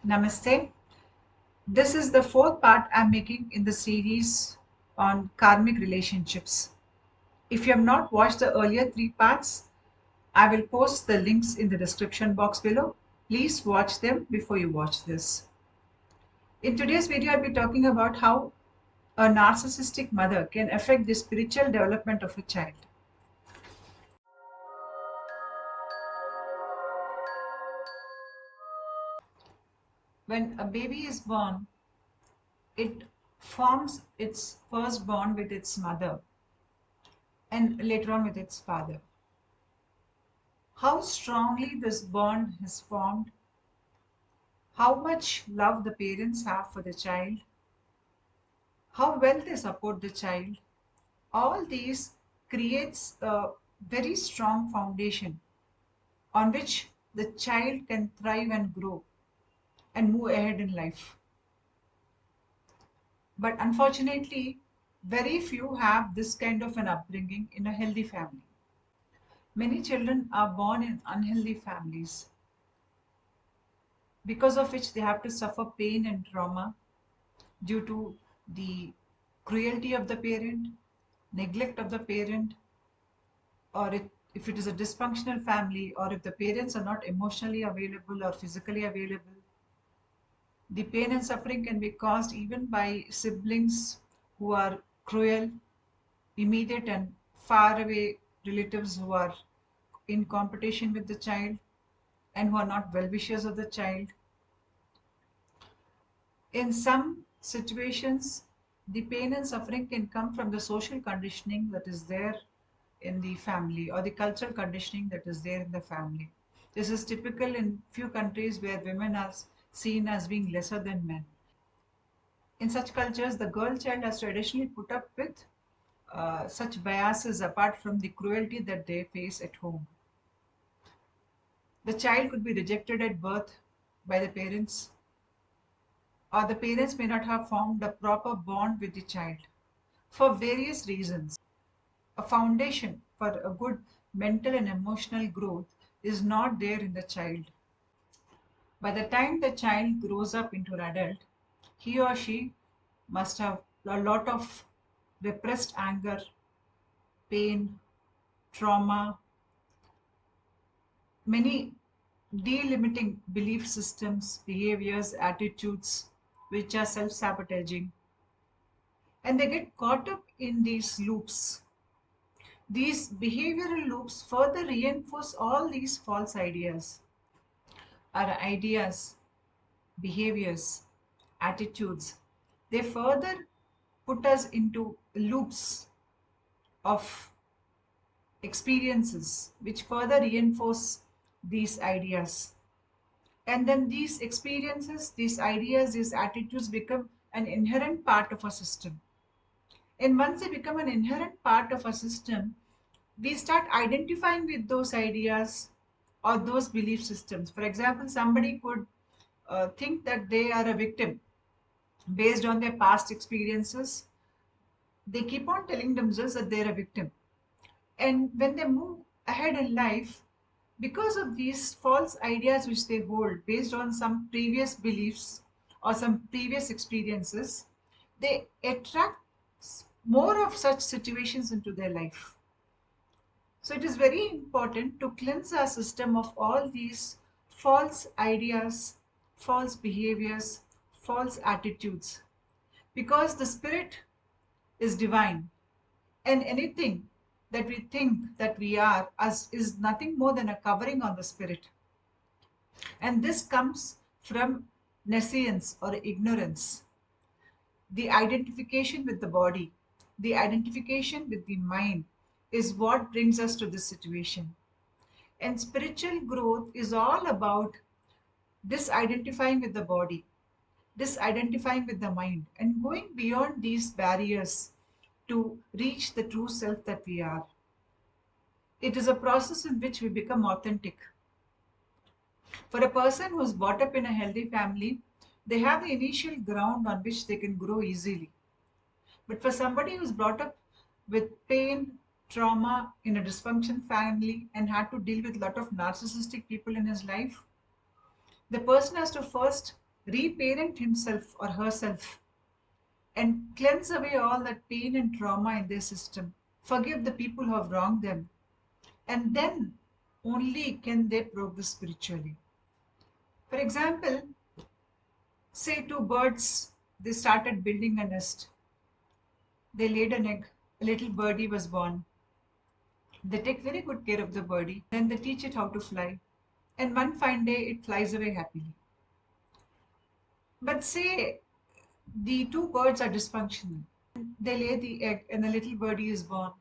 Namaste. This is the fourth part I'm making in the series on karmic relationships. If you have not watched the earlier three parts, I will post the links in the description box below. Please watch them before you watch this. In today's video, I'll be talking about how a narcissistic mother can affect the spiritual development of a child. When a baby is born, it forms its first bond with its mother and later on with its father. How strongly this bond is formed, how much love the parents have for the child, how well they support the child, all these creates a very strong foundation on which the child can thrive and grow and move ahead in life. But unfortunately, very few have this kind of an upbringing in a healthy family. Many children are born in unhealthy families, because of which they have to suffer pain and trauma due to the cruelty of the parent, neglect of the parent, or if it is a dysfunctional family, or if the parents are not emotionally available or physically available. The pain and suffering can be caused even by siblings who are cruel, immediate and far away relatives who are in competition with the child and who are not well wishers of the child. In some situations, the pain and suffering can come from the social conditioning that is there in the family or the cultural conditioning that is there in the family. This is typical in few countries where women are seen as being lesser than men. In such cultures, the girl child has traditionally put up with such biases apart from the cruelty that they face at home. The child could be rejected at birth by the parents, or the parents may not have formed a proper bond with the child for various reasons. A foundation for a good mental and emotional growth is not there in the child. By the time the child grows up into an adult, he or she must have a lot of repressed anger, pain, trauma, many delimiting belief systems, behaviors, attitudes which are self sabotaging, and they get caught up in these loops. These behavioral loops further reinforce all these false ideas. Our ideas, behaviors, attitudes, they further put us into loops of experiences which further reinforce these ideas. And then these experiences, these ideas, these attitudes become an inherent part of our system. And once they become an inherent part of our system, we start identifying with those ideas or those belief systems. For example, somebody could think that they are a victim based on their past experiences. They keep on telling themselves that they're a victim. And when they move ahead in life, because of these false ideas which they hold based on some previous beliefs or some previous experiences, they attract more of such situations into their life. So it is very important to cleanse our system of all these false ideas, false behaviors, false attitudes, because the spirit is divine, and anything that we think that we are as is nothing more than a covering on the spirit. And this comes from nescience or ignorance. The identification with the body, the identification with the mind is what brings us to this situation. And spiritual growth is all about disidentifying with the body, disidentifying with the mind, and going beyond these barriers to reach the true self that we are. It is a process in which we become authentic. For a person who is brought up in a healthy family, they have the initial ground on which they can grow easily. But for somebody who's brought up with pain, trauma in a dysfunction family and had to deal with a lot of narcissistic people in his life, the person has to first reparent himself or herself, and cleanse away all that pain and trauma in their system, forgive the people who have wronged them, and then only can they progress spiritually. For example, say two birds, they started building a nest. They laid an egg, a little birdie was born. They take very good care of the birdie, then they teach it how to fly. And one fine day it flies away happily. But say the two birds are dysfunctional. They lay the egg and the little birdie is born.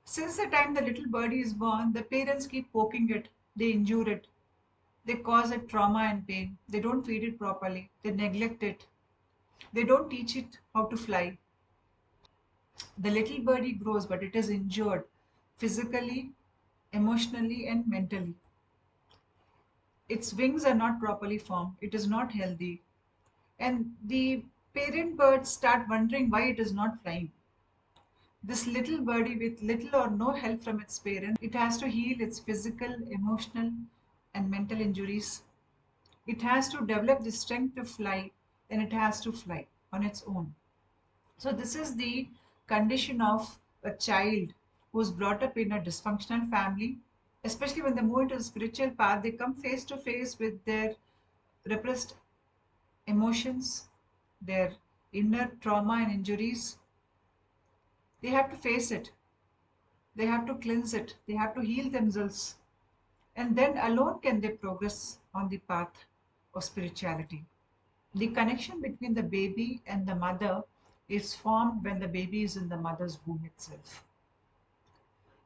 Since the time the little birdie is born, the parents keep poking it, they injure it, they cause it trauma and pain. They don't feed it properly, they neglect it, they don't teach it how to fly. The little birdie grows, but it is injured physically, emotionally, and mentally. Its wings are not properly formed, it is not healthy. And the parent birds start wondering why it is not flying. This little birdie, with little or no help from its parents, it has to heal its physical, emotional, and mental injuries. It has to develop the strength to fly, and it has to fly on its own. So, this is the condition of a child who's brought up in a dysfunctional family. Especially when they move into the spiritual path, they come face to face with their repressed emotions, their inner trauma and injuries. They have to face it, they have to cleanse it, they have to heal themselves, and then alone can they progress on the path of spirituality. The connection between the baby and the mother is formed when the baby is in the mother's womb itself.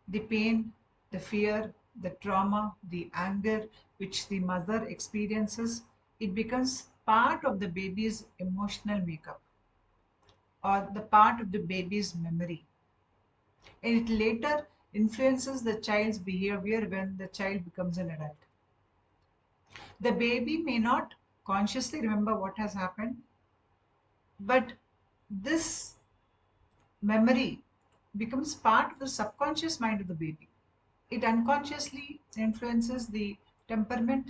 The pain, the fear, the trauma, the anger which the mother experiences, it becomes part of the baby's emotional makeup or the part of the baby's memory. And it later influences the child's behavior when the child becomes an adult. The baby may not consciously remember what has happened, but this memory becomes part of the subconscious mind of the baby. It unconsciously influences the temperament,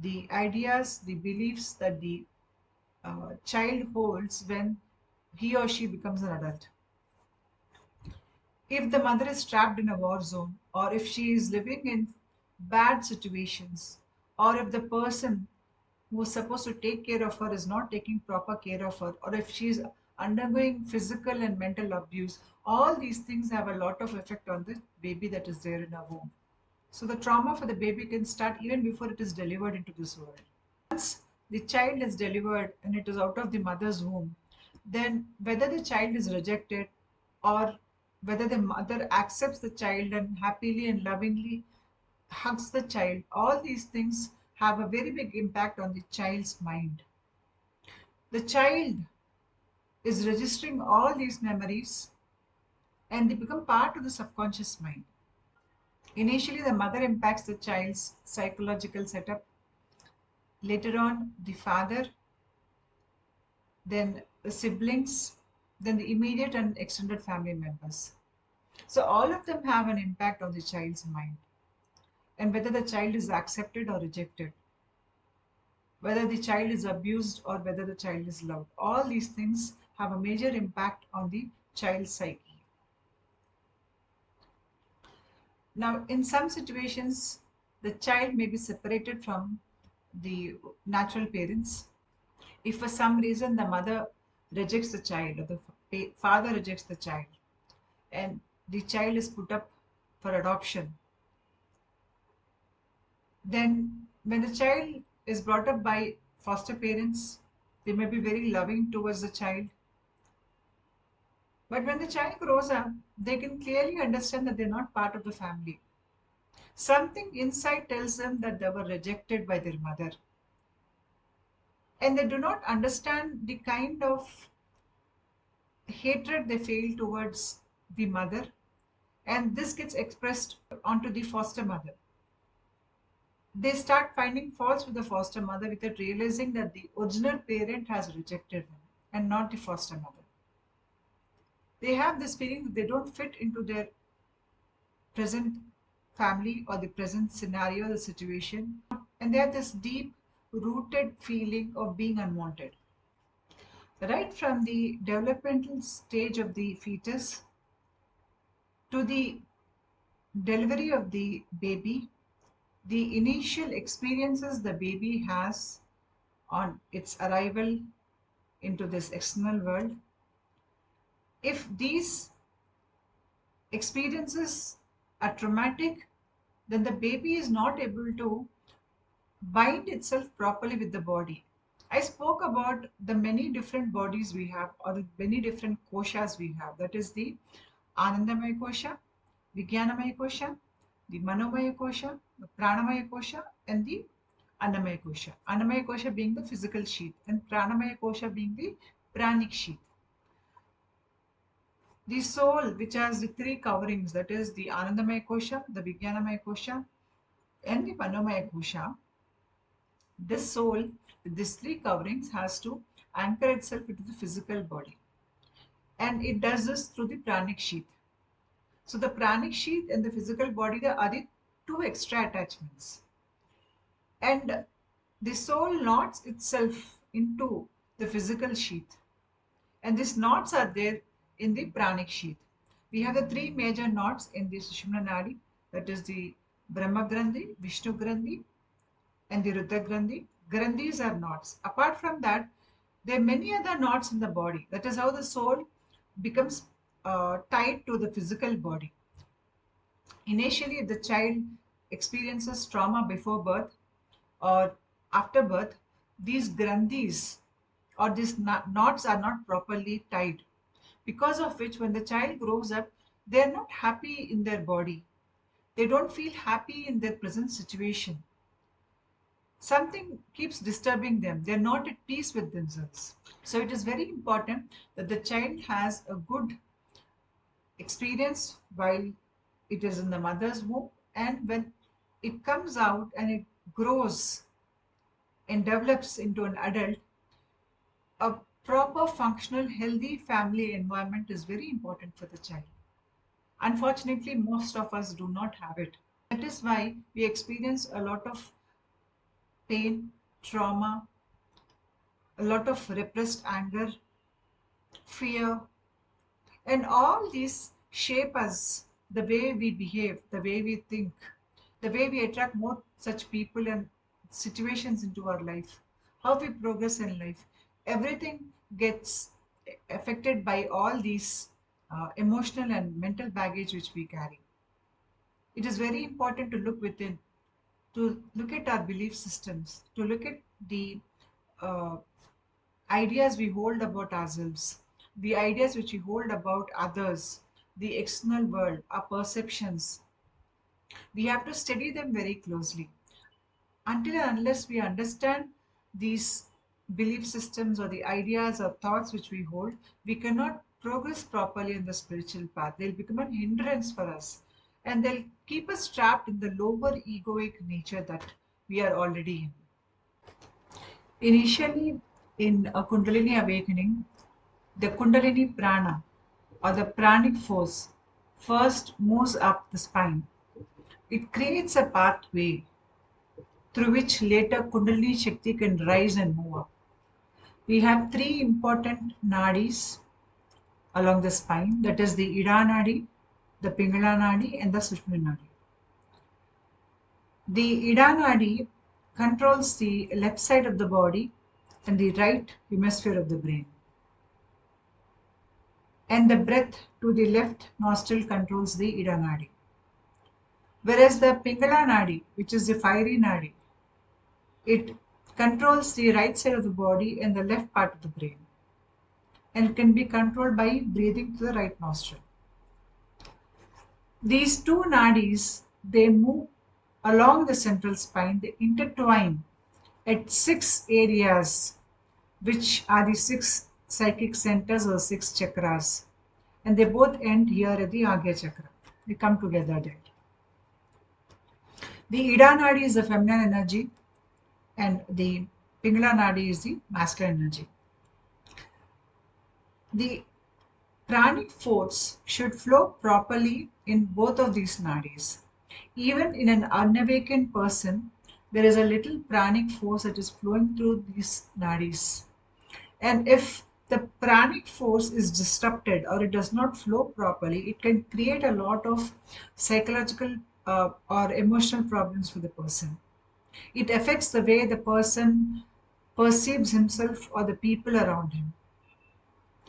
the ideas, the beliefs that the child holds when he or she becomes an adult. If the mother is trapped in a war zone, or if she is living in bad situations, or if the person who is supposed to take care of her is not taking proper care of her, or if she is undergoing physical and mental abuse, all these things have a lot of effect on the baby that is there in her womb. So the trauma for the baby can start even before it is delivered into this world. Once the child is delivered and it is out of the mother's womb, then whether the child is rejected or whether the mother accepts the child and happily and lovingly hugs the child, all these things have a very big impact on the child's mind. The child is registering all these memories and they become part of the subconscious mind. Initially, the mother impacts the child's psychological setup. Later on, the father, then the siblings, then the immediate and extended family members. So, all of them have an impact on the child's mind and whether the child is accepted or rejected, whether the child is abused or whether the child is loved. All these things have a major impact on the child's psyche. Now, in some situations, the child may be separated from the natural parents. If for some reason the mother rejects the child or the father rejects the child and the child is put up for adoption, then when the child is brought up by foster parents, they may be very loving towards the child. But when the child grows up, they can clearly understand that they're not part of the family. Something inside tells them that they were rejected by their mother. And they do not understand the kind of hatred they feel towards the mother. And this gets expressed onto the foster mother. They start finding faults with the foster mother without realizing that the original parent has rejected them and not the foster mother. They have this feeling that they don't fit into their present family or the present scenario, the situation, and they have this deep rooted feeling of being unwanted. Right from the developmental stage of the fetus to the delivery of the baby, the initial experiences the baby has on its arrival into this external world, if these experiences are traumatic, then the baby is not able to bind itself properly with the body. I spoke about the many different bodies we have, or the many different koshas we have. That is the Anandamaya kosha, Vijnanamaya kosha, the Manomaya kosha, the Pranamaya kosha, and the Annamaya kosha. Annamaya kosha being the physical sheath, and Pranamaya kosha being the pranic sheath. The soul, which has the three coverings, that is the Anandamaya kosha, the Vijnanamaya kosha, and the Manomaya kosha. This soul with these three coverings has to anchor itself into the physical body, and it does this through the pranic sheath. So the pranic sheath and the physical body are the two extra attachments, and the soul knots itself into the physical sheath, and these knots are there in the pranic sheath. We have the three major knots in the Sushumna Nadi, that is the Brahma Grandhi, Vishnu Grandhi, and the Rudra Grandhi. Grandhis are knots. Apart from that, there are many other knots in the body. That is how the soul becomes tied to the physical body. Initially, if the child experiences trauma before birth or after birth, these grandhis or these knots are not properly tied, because of which when the child grows up, they are not happy in their body. They don't feel happy in their present situation. Something keeps disturbing them. They're not at peace with themselves. So it is very important that the child has a good experience while it is in the mother's womb, and when it comes out and it grows and develops into an adult, a proper functional healthy family environment is very important for the child. Unfortunately, most of us do not have it. That is why we experience a lot of pain, trauma, a lot of repressed anger, fear, and all these shape us, the way we behave, the way we think, the way we attract more such people and situations into our life, how we progress in life. Everything gets affected by all these emotional and mental baggage which we carry. It is very important to look within, to look at our belief systems, to look at the uh, ideas we hold about ourselves, the ideas which we hold about others, the external world, our perceptions. We have to study them very closely. Until and unless we understand these belief systems or the ideas or thoughts which we hold, we cannot progress properly in the spiritual path. They'll become an hindrance for us, and they'll keep us trapped in the lower egoic nature that we are already in. Initially, in a Kundalini awakening, the Kundalini prana or the pranic force first moves up the spine. It creates a pathway through which later Kundalini Shakti can rise and move up. We have three important nadis along the spine, that is the Ida Nadi, the Pingala Nadi, and the Sushumna Nadi. The Ida Nadi controls the left side of the body and the right hemisphere of the brain. And the breath to the left nostril controls the Ida Nadi. Whereas the Pingala Nadi, which is the fiery Nadi, it controls the right side of the body and the left part of the brain, and can be controlled by breathing to the right nostril. These two nadis, they move along the central spine, they intertwine at 6 areas, which are the 6 psychic centers or 6 chakras, and they both end here at the Agya chakra. They come together there. The Ida Nadi is the feminine energy, and the Pingala Nadi is the masculine energy. The pranic force should flow properly in both of these nadis. Even in an unawakened person, there is a little pranic force that is flowing through these nadis. And if the pranic force is disrupted or it does not flow properly, it can create a lot of psychological or emotional problems for the person. It affects the way the person perceives himself or the people around him.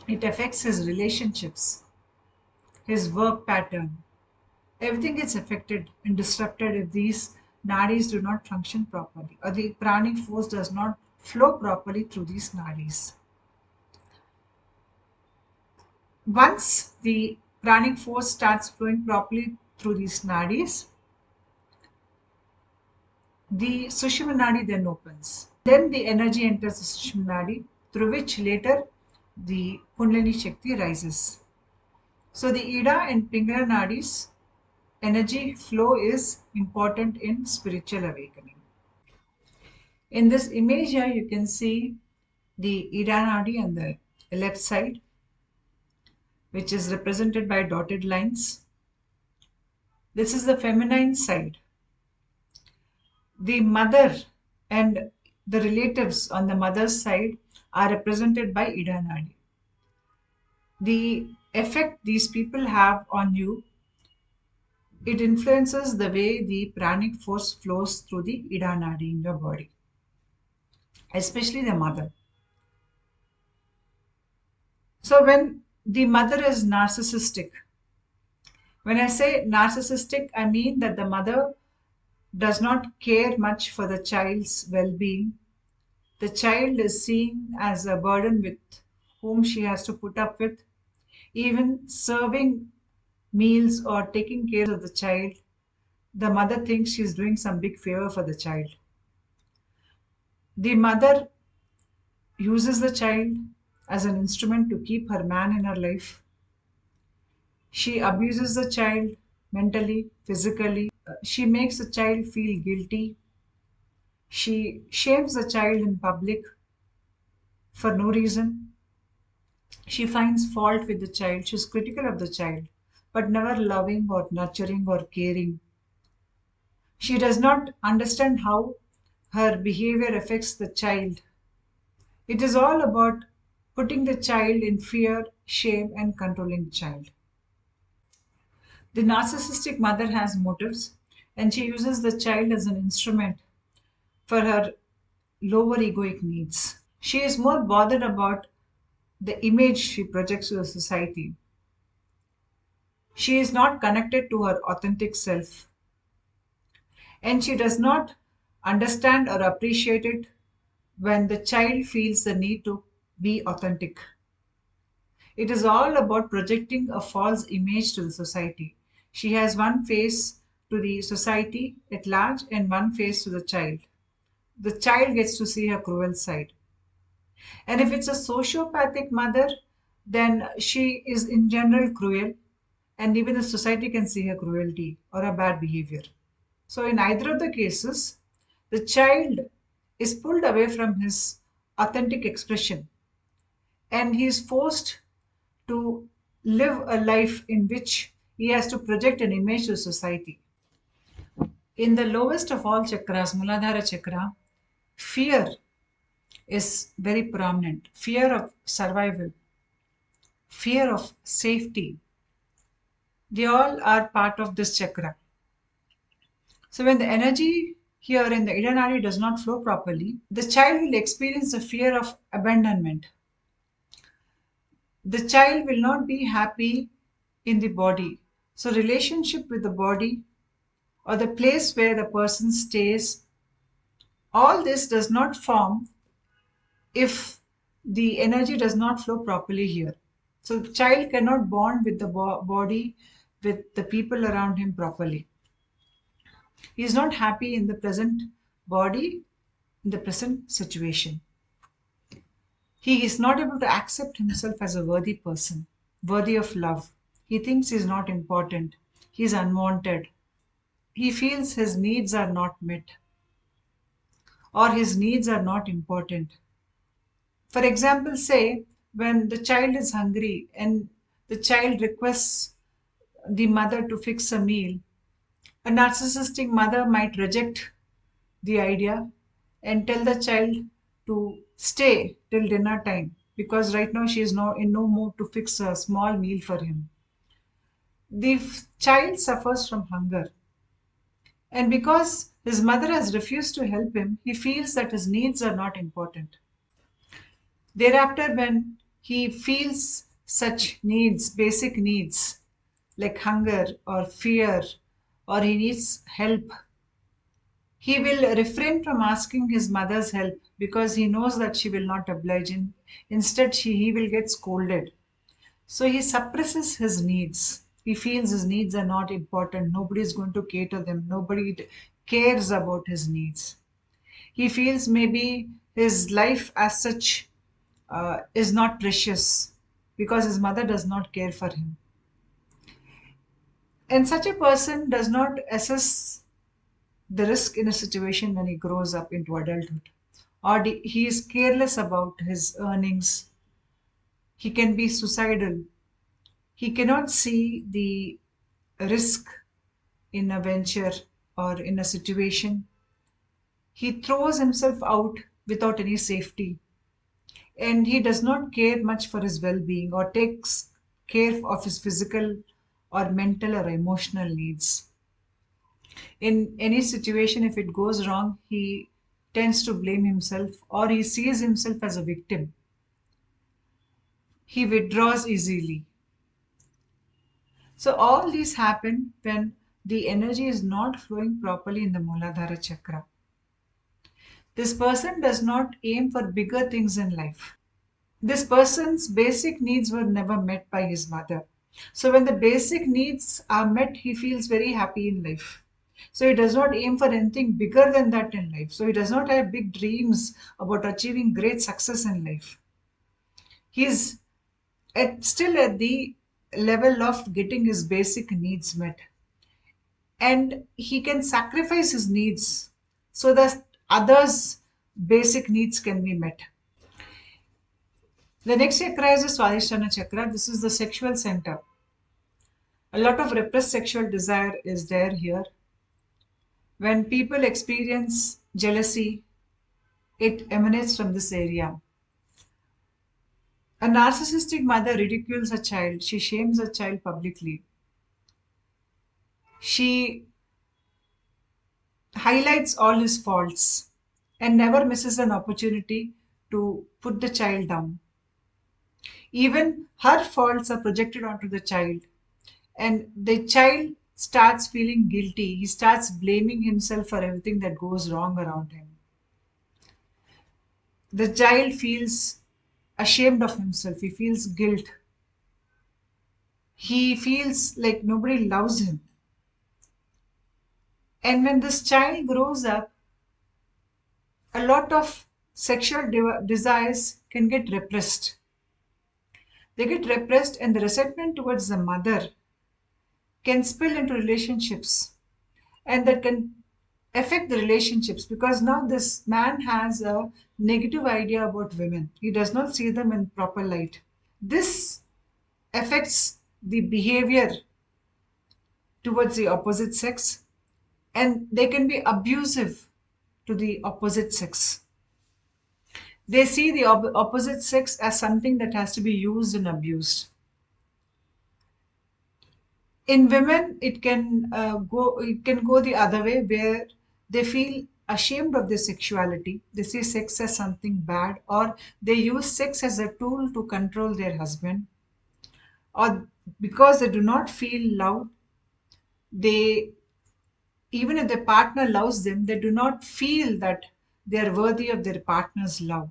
It affects his relationships, his work pattern. Everything gets affected and disrupted if these nadis do not function properly or the pranic force does not flow properly through these nadis. Once the pranic force starts flowing properly through these nadis, the Sushumna Nadi then opens. Then the energy enters the Sushumna Nadi, through which later the Kundalini Shakti rises. So the Ida and Pingala Nadis energy flow is important in spiritual awakening. In this image here, you can see the Ida Nadi on the left side, which is represented by dotted lines. This is the feminine side. The mother and the relatives on the mother's side are represented by Ida Nadi. The effect these people have on you, it influences the way the pranic force flows through the Ida Nadi in your body, especially the mother. So when the mother is narcissistic, when I say narcissistic, I mean that the mother does not care much for the child's well being. The child is seen as a burden with whom she has to put up with. Even serving meals or taking care of the child, the mother thinks she's doing some big favor for the child. The mother uses the child as an instrument to keep her man in her life. She abuses the child mentally, physically. She makes the child feel guilty. She shames the child in public for no reason. She finds fault with the child. She's critical of the child, but never loving or nurturing or caring. She does not understand how her behavior affects the child. It is all about putting the child in fear, shame, and controlling the child. The narcissistic mother has motives and she uses the child as an instrument for her lower egoic needs. She is more bothered about the image she projects to the society. She is not connected to her authentic self and she does not understand or appreciate it when the child feels the need to be authentic. It is all about projecting a false image to the society. She has one face to the society at large and one face to the child. The child gets to see her cruel side. And if it's a sociopathic mother, then she is in general cruel, and even the society can see her cruelty or her bad behavior. So, in either of the cases, the child is pulled away from his authentic expression and he is forced to live a life in which he has to project an image to society. In the lowest of all chakras, Muladhara chakra, fear is very prominent. Fear of survival, fear of safety, they all are part of this chakra. So when the energy here in the Ida Nadi does not flow properly, the child will experience the fear of abandonment. The child will not be happy in the body. So relationship with the body or the place where the person stays, all this does not form if the energy does not flow properly here. So the child cannot bond with the body, with the people around him properly. He is not happy in the present body, in the present situation. He is not able to accept himself as a worthy person, worthy of love. He thinks he is not important. He is unwanted. He feels his needs are not met or his needs are not important. For example, say when the child is hungry and the child requests the mother to fix a meal, a narcissistic mother might reject the idea and tell the child to stay till dinner time because right now she is in no mood to fix a small meal for him. The child suffers from hunger, and because his mother has refused to help him, he feels that his needs are not important. Thereafter, when he feels such needs, basic needs like hunger or fear, or he needs help, he will refrain from asking his mother's help because he knows that she will not oblige him. Instead, he will get scolded. So he suppresses his needs. He feels his needs are not important. Nobody is going to cater them. Nobody cares about his needs. He feels maybe his life as such is not precious because his mother does not care for him. And such a person does not assess the risk in a situation when he grows up into adulthood. Or he is careless about his earnings. He can be suicidal. He cannot see the risk in a venture or in a situation. He throws himself out without any safety, and he does not care much for his well being or takes care of his physical or mental or emotional needs. In any situation, if it goes wrong, he tends to blame himself or he sees himself as a victim. He withdraws easily. So, all these happen when the energy is not flowing properly in the Muladhara chakra. This person does not aim for bigger things in life. This person's basic needs were never met by his mother. So, when the basic needs are met, he feels very happy in life. So, he does not aim for anything bigger than that in life. So, he does not have big dreams about achieving great success in life. He's still at the level of getting his basic needs met. And he can sacrifice his needs so that others' basic needs can be met. The next chakra is the Swadhisthana chakra. This is the sexual center. A lot of repressed sexual desire is there here. When people experience jealousy, it emanates from this area. A narcissistic mother ridicules a child. She shames a child publicly. She highlights all his faults and never misses an opportunity to put the child down. Even her faults are projected onto the child, and the child starts feeling guilty. He starts blaming himself for everything that goes wrong around him. The child feels ashamed of himself. He feels guilt. He feels like nobody loves him. And when this child grows up, a lot of sexual desires can get repressed. They get repressed, and the resentment towards the mother can spill into relationships, and that can affect the relationships because now this man has a negative idea about women. He does not see them in proper light. This affects the behavior towards the opposite sex, and they can be abusive to the opposite sex. They see the opposite sex as something that has to be used and abused. In women, it can go the other way where they feel ashamed of their sexuality. They see sex as something bad, or they use sex as a tool to control their husband, or because they do not feel love, they, even if their partner loves them, they do not feel that they are worthy of their partner's love,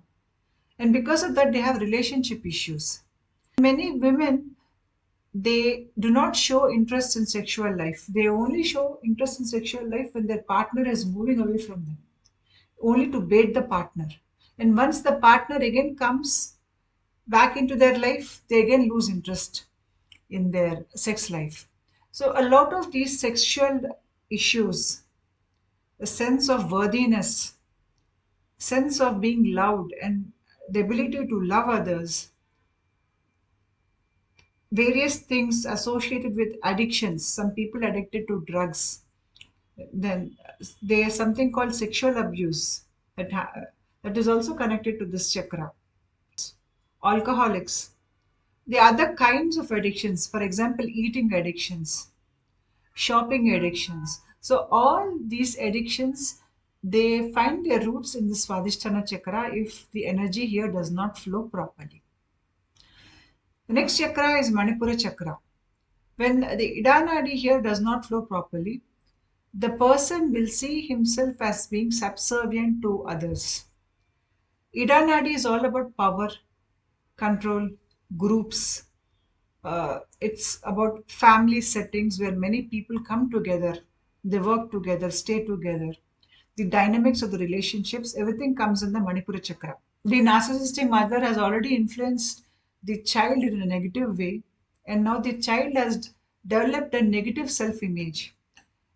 and because of that they have relationship issues. Many women, they do not show interest in sexual life. They only show interest in sexual life when their partner is moving away from them, only to bait the partner. And once the partner again comes back into their life, they again lose interest in their sex life. So, a lot of these sexual issues, a sense of worthiness, sense of being loved, and the ability to love others, various things associated with addictions. Some people addicted to drugs, Then there's something called sexual abuse that is also connected to this chakra. Alcoholics, the other kinds of addictions, for example, eating addictions, shopping addictions. So all these addictions, they find their roots in the Swadhisthana chakra if the energy here does not flow properly. The next chakra is Manipura chakra. When the Ida Nadi here does not flow properly, the person will see himself as being subservient to others. Ida Nadi is all about power, control, groups. It's about family settings where many people come together, they work together, stay together. The dynamics of the relationships, everything comes in the Manipura chakra. The narcissistic mother has already influenced the child in a negative way, and now the child has developed a negative self image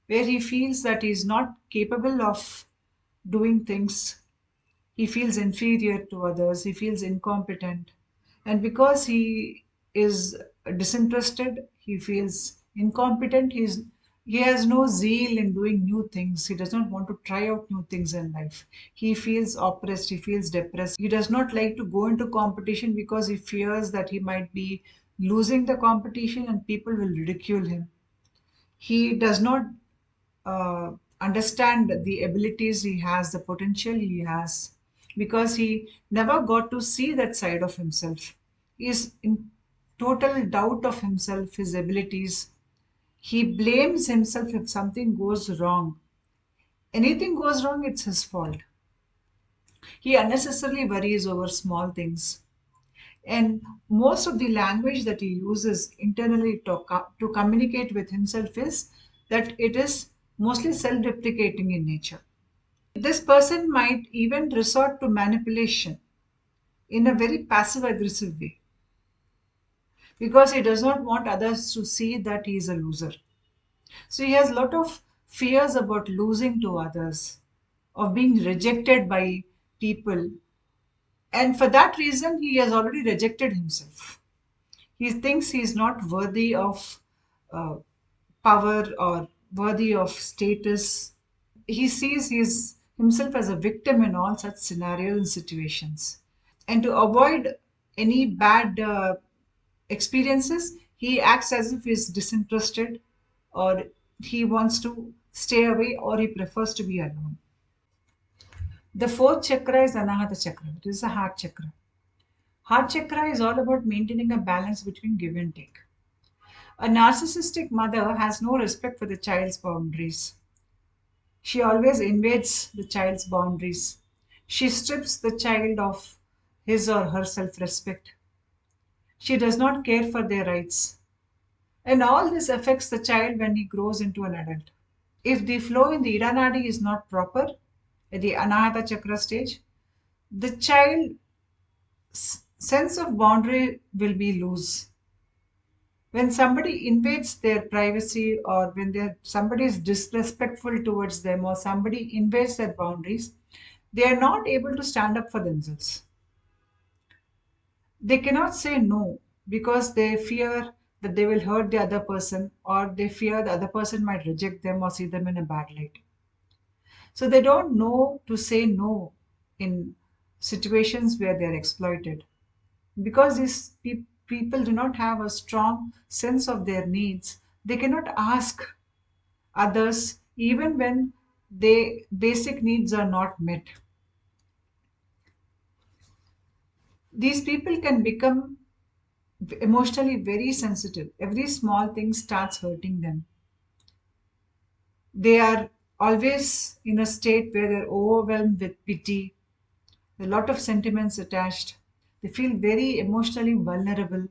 where he feels that he is not capable of doing things. He feels inferior to others, he feels incompetent. And because he is disinterested, he feels incompetent, he has no zeal in doing new things. He does not want to try out new things in life. He feels oppressed, he feels depressed. He does not like to go into competition because he fears that he might be losing the competition and people will ridicule him. He does not understand the abilities he has, the potential he has, because he never got to see that side of himself. He is in total doubt of himself, his abilities. He blames himself if something goes wrong. Anything goes wrong, it's his fault. He unnecessarily worries over small things. And most of the language that he uses internally to communicate with himself is that it is mostly self deprecating in nature. This person might even resort to manipulation in a very passive aggressive way because he does not want others to see that he is a loser. So he has a lot of fears about losing to others, of being rejected by people. And for that reason, he has already rejected himself. He thinks he is not worthy of uh, power or worthy of status. He sees himself as a victim in all such scenarios and situations. And to avoid any bad experiences, he acts as if he's disinterested or he wants to stay away or he prefers to be alone. The fourth chakra is Anahata chakra. It is the heart chakra. Heart chakra is all about maintaining a balance between give and take. A narcissistic mother has no respect for the child's boundaries. She always invades the child's boundaries. She strips the child of his or her self respect. She does not care for their rights. And all this affects the child when he grows into an adult. If the flow in the Iranadi is not proper at the Anahata chakra stage, the child's sense of boundary will be loose. When somebody invades their privacy or when somebody is disrespectful towards them or somebody invades their boundaries, they are not able to stand up for themselves. They cannot say no because they fear that they will hurt the other person or they fear the other person might reject them or see them in a bad light. So they don't know to say no in situations where they're exploited. Because these people do not have a strong sense of their needs, they cannot ask others even when their basic needs are not met. These people can become emotionally very sensitive. Every small thing starts hurting them. They are always in a state where they're overwhelmed with pity, a lot of sentiments attached. They feel very emotionally vulnerable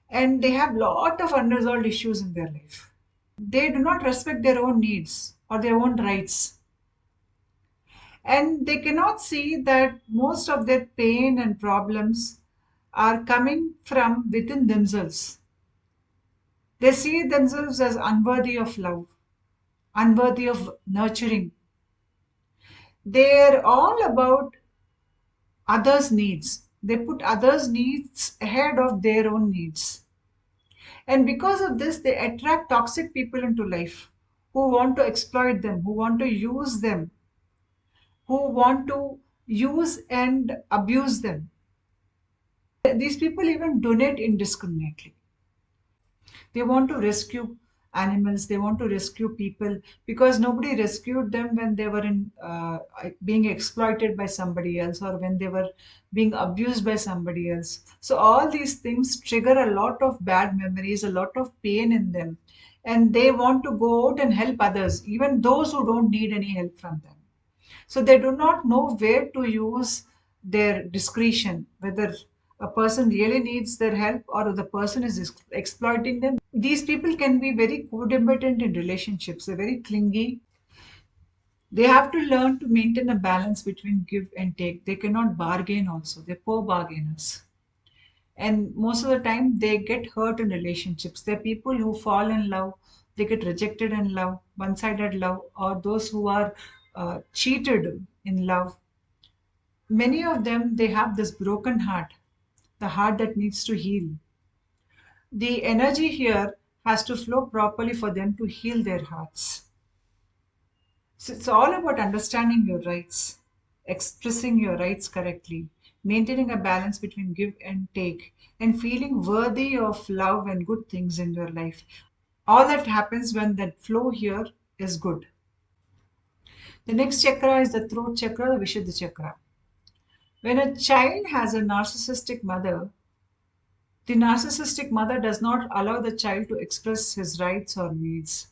and they have lot of unresolved issues in their life. They do not respect their own needs or their own rights. And they cannot see that most of their pain and problems are coming from within themselves. They see themselves as unworthy of love, unworthy of nurturing. They're all about others' needs. They put others' needs ahead of their own needs. And because of this, they attract toxic people into life who want to exploit them, who want to use them, who want to use and abuse them. These people even donate indiscriminately. They want to rescue animals, they want to rescue people because nobody rescued them when they were being exploited by somebody else or when they were being abused by somebody else. So all these things trigger a lot of bad memories, a lot of pain in them, and they want to go out and help others, even those who don't need any help from them. So they do not know where to use their discretion, whether a person really needs their help or the person is exploiting them. These people can be very codependent in relationships. They're very clingy. They have to learn to maintain a balance between give and take. They cannot bargain also. They're poor bargainers. And most of the time, they get hurt in relationships. They're people who fall in love, they get rejected in love, one sided love, or those who are cheated in love. Many of them, they have this broken heart, the heart that needs to heal. The energy here has to flow properly for them to heal their hearts. So it's all about understanding your rights, expressing your rights correctly, maintaining a balance between give and take, and feeling worthy of love and good things in your life. All that happens when that flow here is good. The next chakra is the throat chakra, the Vishuddha chakra. When a child has a narcissistic mother, the narcissistic mother does not allow the child to express his rights or needs.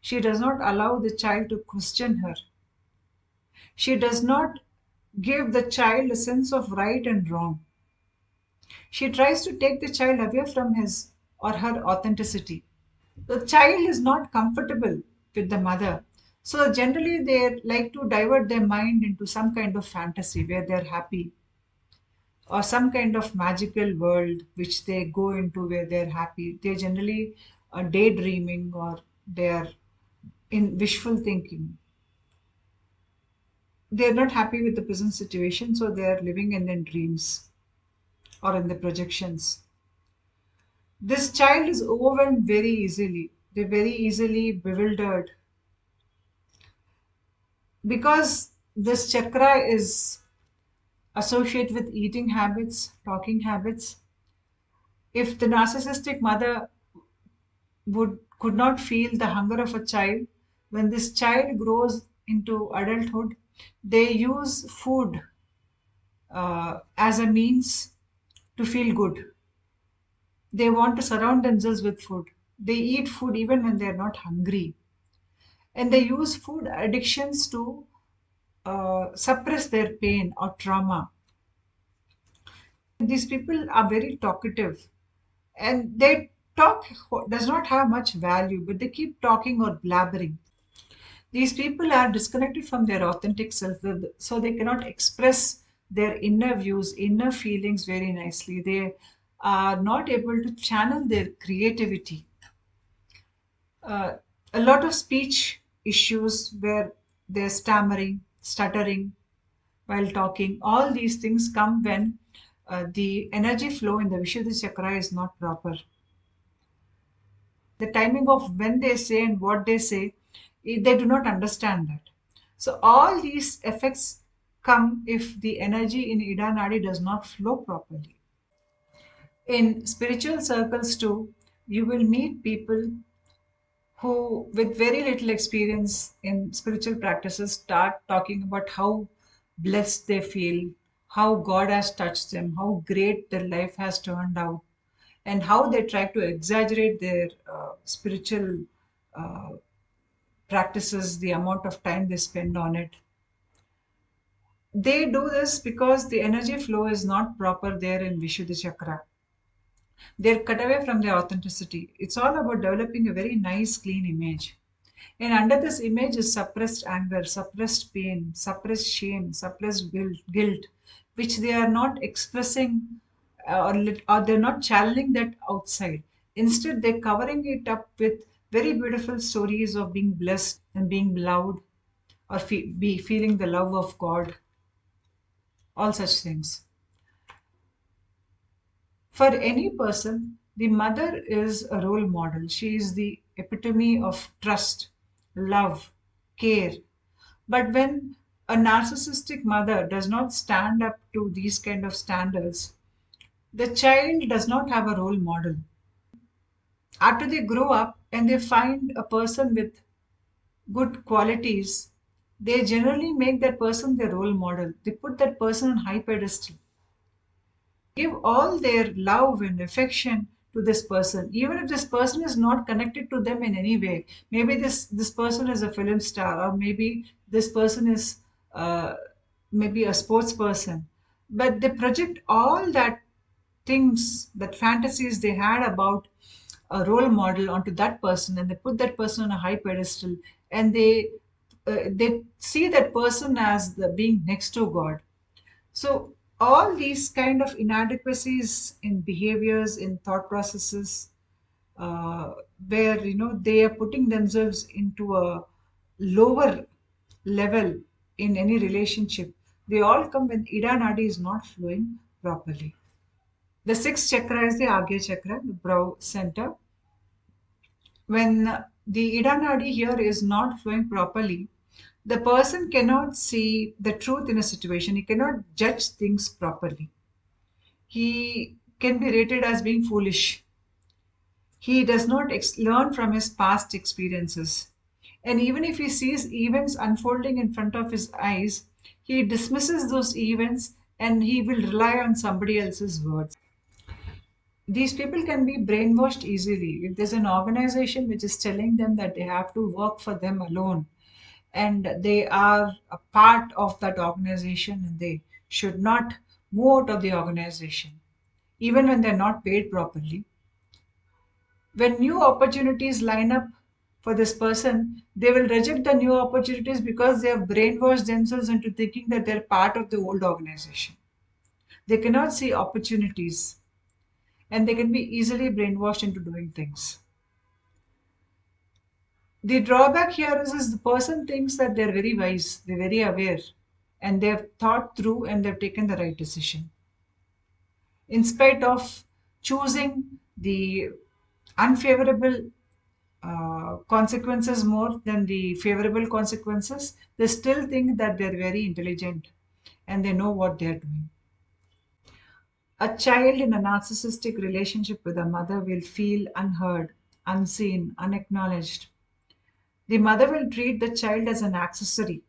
She does not allow the child to question her. She does not give the child a sense of right and wrong. She tries to take the child away from his or her authenticity. The child is not comfortable with the mother. So generally they like to divert their mind into some kind of fantasy where they're happy or some kind of magical world which they go into where they're happy. They're generally daydreaming or they're in wishful thinking. They're not happy with the present situation, so they're living in their dreams or in the projections. This child is overwhelmed very easily. They're very easily bewildered because this chakra is associated with eating habits, talking habits. If the narcissistic mother would could not feel the hunger of a child, when this child grows into adulthood, they use food as a means to feel good. They want to surround themselves with food. They eat food even when they're not hungry. And they use food addictions to suppress their pain or trauma. These people are very talkative and they talk does not have much value, but they keep talking or blabbering. These people are disconnected from their authentic self, so they cannot express their inner views, inner feelings very nicely. They are not able to channel their creativity. uh, a lot of speech issues where they're stammering, stuttering while talking. All these things come when the energy flow in the Vishuddha chakra is not proper. The timing of when they say and what they say, they do not understand that. So all these effects come if the energy in Ida Nadi does not flow properly. In spiritual circles too, you will meet people who, with very little experience in spiritual practices, start talking about how blessed they feel, how God has touched them, how great their life has turned out, and how they try to exaggerate their spiritual uh, practices, the amount of time they spend on it. They do this because the energy flow is not proper there in Vishuddha Chakra. They're cut away from their authenticity. It's all about developing a very nice, clean image. And under this image is suppressed anger, suppressed pain, suppressed shame, suppressed guilt, which they are not expressing or they're not channeling that outside. Instead, they're covering it up with very beautiful stories of being blessed and being loved or be feeling the love of God, all such things. For any person, the mother is a role model. She is the epitome of trust, love, care. But when a narcissistic mother does not stand up to these kind of standards, the child does not have a role model. After they grow up and they find a person with good qualities, they generally make that person their role model. They put that person on high pedestal, give all their love and affection to this person, even if this person is not connected to them in any way. Maybe this person is a film star, or maybe this person is uh, maybe a sports person, but they project all that things, that fantasies they had about a role model onto that person, and they put that person on a high pedestal, and they see that person as the being next to God. So all these kind of inadequacies in behaviors, in thought processes, uh, where they are putting themselves into a lower level in any relationship, they all come when Ida Nadi is not flowing properly. The sixth chakra is the Agya chakra, the brow center. When the Ida Nadi here is not flowing properly, the person cannot see the truth in a situation. He cannot judge things properly. He can be rated as being foolish. He does not learn from his past experiences. And even if he sees events unfolding in front of his eyes, he dismisses those events and he will rely on somebody else's words. These people can be brainwashed easily. If there's an organization which is telling them that they have to work for them alone and they are a part of that organization and they should not move out of the organization, even when they're not paid properly, when new opportunities line up for this person, they will reject the new opportunities because they have brainwashed themselves into thinking that they're part of the old organization. They cannot see opportunities and they can be easily brainwashed into doing things. The drawback here is the person thinks that they're very wise, they're very aware, and they've thought through and they've taken the right decision. In spite of choosing the unfavorable consequences more than the favorable consequences, they still think that they're very intelligent and they know what they're doing. A child in a narcissistic relationship with a mother will feel unheard, unseen, unacknowledged. The mother will treat the child as an accessory.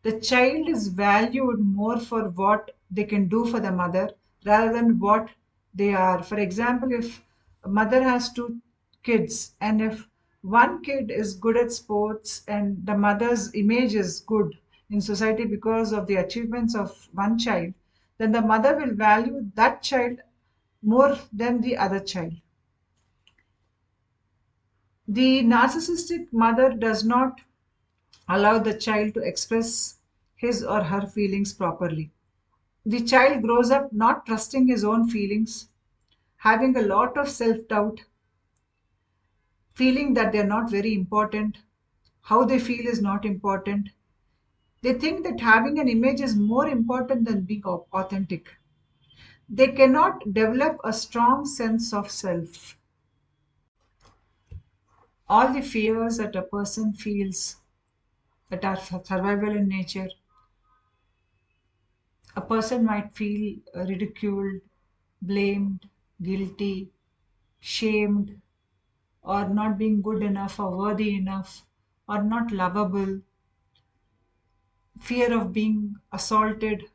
The child is valued more for what they can do for the mother rather than what they are. For example, if a mother has two kids and if one kid is good at sports and the mother's image is good in society because of the achievements of one child, then the mother will value that child more than the other child. The narcissistic mother does not allow the child to express his or her feelings properly. The child grows up not trusting his own feelings, having a lot of self doubt, feeling that they're not very important, how they feel is not important. They think that having an image is more important than being authentic. They cannot develop a strong sense of self. All the fears that a person feels that are survival in nature, a person might feel ridiculed, blamed, guilty, shamed, or not being good enough or worthy enough or not lovable, fear of being assaulted,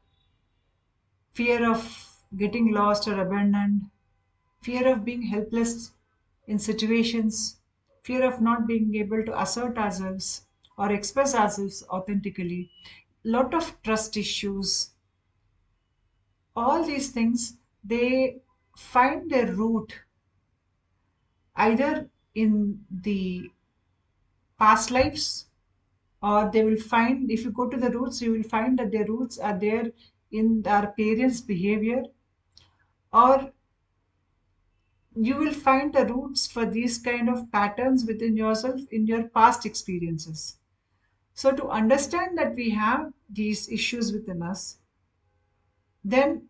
fear of getting lost or abandoned, fear of being helpless in situations, fear of not being able to assert ourselves or express ourselves authentically, lot of trust issues. All these things, they find their root either in the past lives, or they will find, if you go to the roots, you will find that their roots are there in our parents' behavior, or you will find the roots for these kind of patterns within yourself in your past experiences. So, to understand that we have these issues within us, then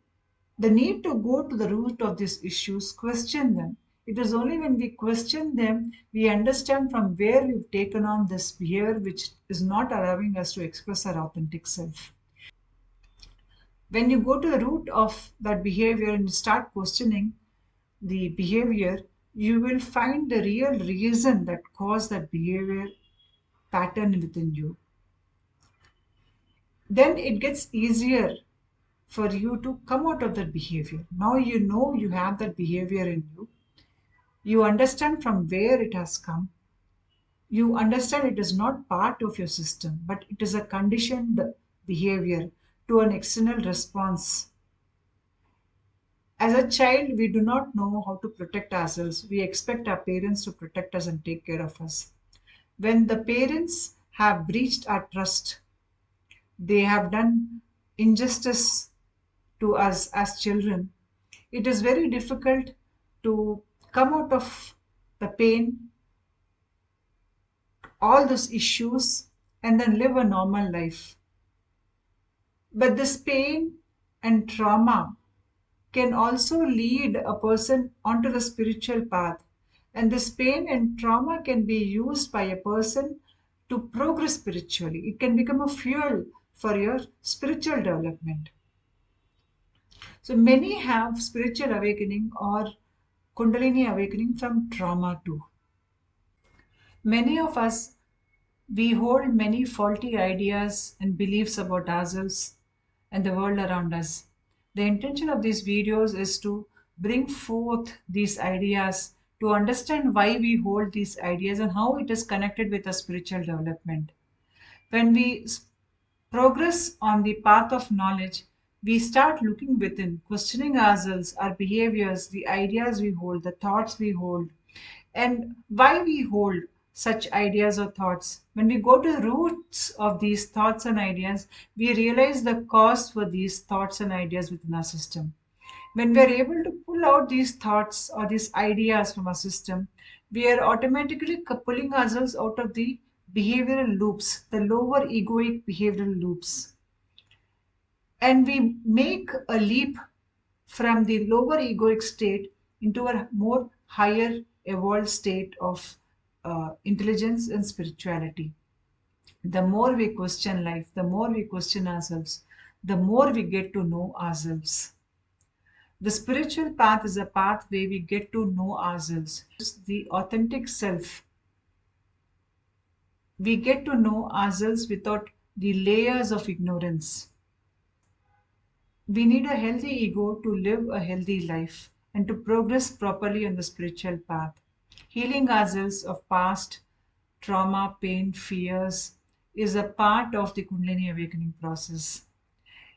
the need to go to the root of these issues, question them, It is only when we question them, we understand from where we've taken on this behavior which is not allowing us to express our authentic self. When you go to the root of that behavior and start questioning the behavior, you will find the real reason that caused that behavior pattern within you. Then it gets easier for you to come out of that behavior. Now you know you have that behavior in you. You understand from where it has come. You understand it is not part of your system, but it is a conditioned behavior to an external response. As a child, we do not know how to protect ourselves. We expect our parents to protect us and take care of us. When the parents have breached our trust, they have done injustice to us as children, it is very difficult to come out of the pain, all those issues, and then live a normal life. But this pain and trauma can also lead a person onto the spiritual path. And this pain and trauma can be used by a person to progress spiritually. It can become a fuel for your spiritual development. So many have spiritual awakening or Kundalini awakening from trauma too. Many of us, we hold many faulty ideas and beliefs about ourselves and the world around us. The intention of these videos is to bring forth these ideas, to understand why we hold these ideas and how it is connected with our spiritual development. When we progress on the path of knowledge, we start looking within, questioning ourselves, our behaviors, the ideas we hold, the thoughts we hold, and why we hold such ideas or thoughts. When we go to the roots of these thoughts and ideas, we realize the cause for these thoughts and ideas within our system. When we are able to pull out these thoughts or these ideas from our system, we are automatically pulling ourselves out of the behavioral loops, the lower egoic behavioral loops. And we make a leap from the lower egoic state into a more higher evolved state of intelligence and spirituality. The more we question life, the more we question ourselves, the more we get to know ourselves. The spiritual path is a path where we get to know ourselves, the authentic self. We get to know ourselves without the layers of ignorance. We need a healthy ego to live a healthy life and to progress properly on the spiritual path. Healing ourselves of past trauma, pain, fears is a part of the Kundalini awakening process.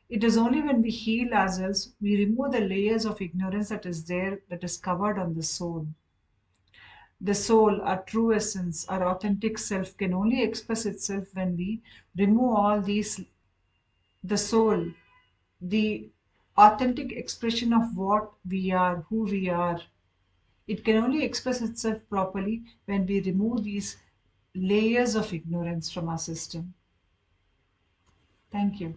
It is only when we heal ourselves, we remove the layers of ignorance that is there, that is covered on the soul. The soul, our true essence, our authentic self can only express itself when we remove all these, the soul, the authentic expression of what we are, who we are. It can only express itself properly when we remove these layers of ignorance from our system. Thank you.